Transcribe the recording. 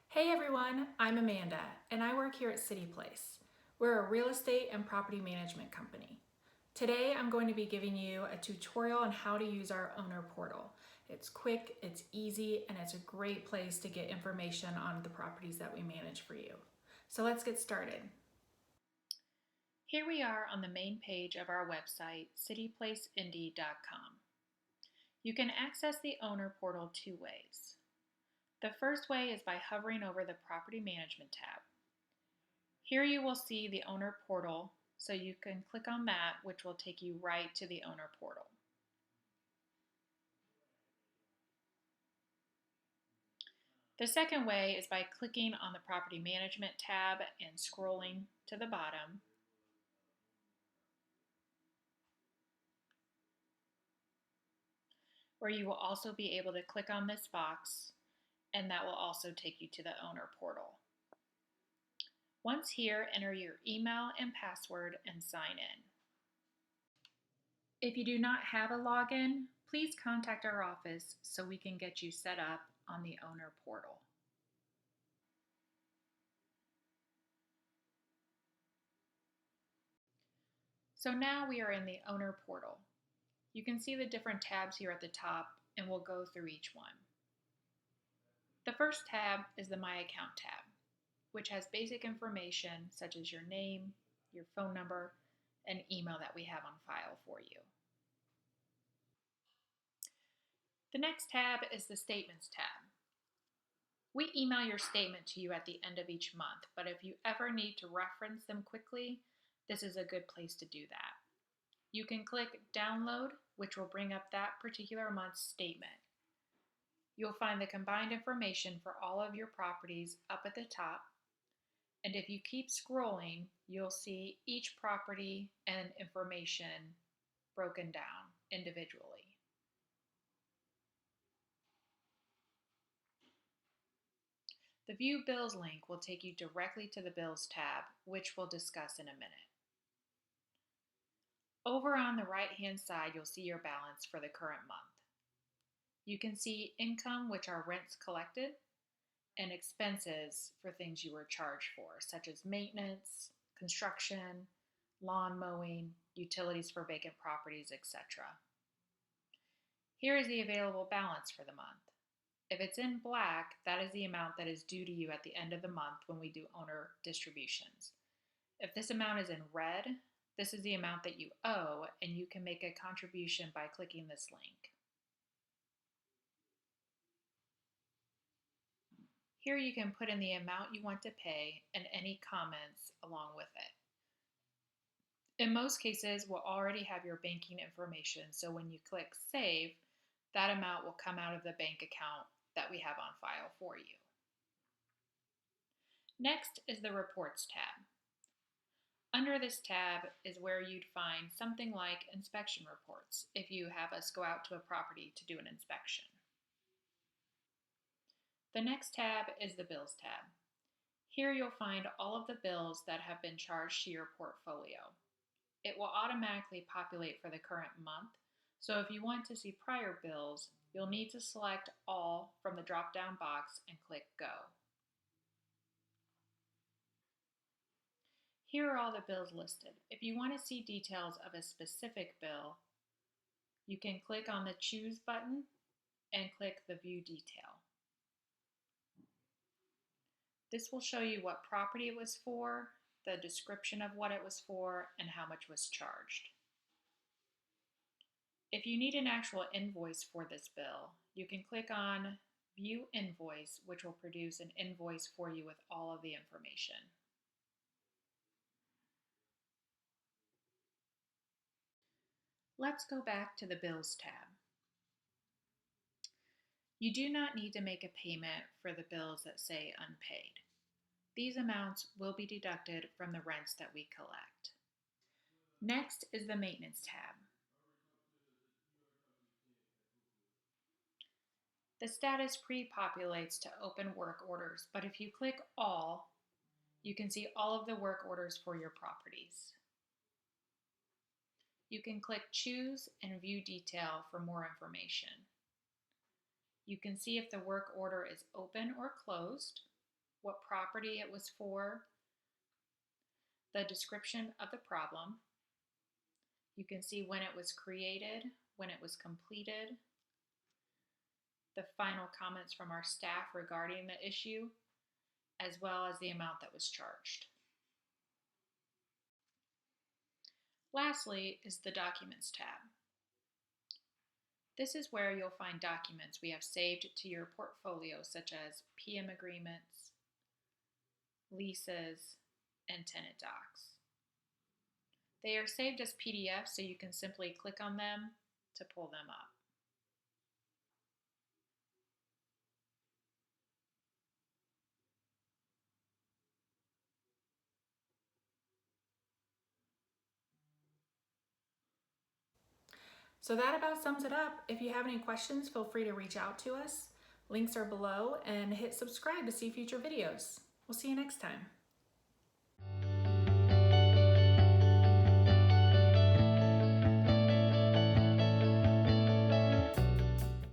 Hey everyone, I'm Amanda and I work here at City Place. We're a real estate and property management company. Today I'm going to be giving you a tutorial on how to use our owner portal. It's quick, it's easy, and it's a great place to get information on the properties that we manage for you. So let's get started. Here we are on the main page of our website, cityplaceindy.com. You can access the owner portal two ways. The first way is by hovering over the Property Management tab. Here you will see the owner portal, so you can click on that, which will take you right to the owner portal. The second way is by clicking on the Property Management tab and scrolling to the bottom. Where you will also be able to click on this box, and that will also take you to the owner portal. Once here, enter your email and password and sign in. If you do not have a login, please contact our office so we can get you set up on the owner portal. So now we are in the owner portal. You can see the different tabs here at the top, and we'll go through each one. The first tab is the My Account tab, which has basic information such as your name, your phone number, and email that we have on file for you. The next tab is the Statements tab. We email your statement to you at the end of each month, but if you ever need to reference them quickly, this is a good place to do that. You can click Download, which will bring up that particular month's statement. You'll find the combined information for all of your properties up at the top, and if you keep scrolling, you'll see each property and information broken down individually. The View Bills link will take you directly to the Bills tab, which we'll discuss in a minute. Over on the right-hand side, you'll see your balance for the current month. You can see income, which are rents collected, and expenses for things you were charged for, such as maintenance, construction, lawn mowing, utilities for vacant properties, etc. Here is the available balance for the month. If it's in black, that is the amount that is due to you at the end of the month when we do owner distributions. If this amount is in red, this is the amount that you owe, and you can make a contribution by clicking this link. Here you can put in the amount you want to pay and any comments along with it. In most cases, we'll already have your banking information, so when you click Save, that amount will come out of the bank account that we have on file for you. Next is the Reports tab. Under this tab is where you'd find something like inspection reports if you have us go out to a property to do an inspection. The next tab is the Bills tab. Here you'll find all of the bills that have been charged to your portfolio. It will automatically populate for the current month, so if you want to see prior bills, you'll need to select All from the drop-down box and click Go. Here are all the bills listed. If you want to see details of a specific bill, you can click on the Choose button and click the View Detail. This will show you what property it was for, the description of what it was for, and how much was charged. If you need an actual invoice for this bill, you can click on View Invoice, which will produce an invoice for you with all of the information. Let's go back to the Bills tab. You do not need to make a payment for the bills that say unpaid. These amounts will be deducted from the rents that we collect. Next is the Maintenance tab. The status pre-populates to open work orders, but if you click All, you can see all of the work orders for your properties. You can click Choose and View Detail for more information. You can see if the work order is open or closed. what property it was for, the description of the problem. You can see when it was created, when it was completed, the final comments from our staff regarding the issue, as well as the amount that was charged. Lastly is the Documents tab. This is where you'll find documents we have saved to your portfolio, such as PM agreements, leases, and tenant docs. They are saved as PDFs, so you can simply click on them to pull them up. So that about sums it up. If you have any questions, feel free to reach out to us. Links are below, and hit subscribe to see future videos. We'll see you next time.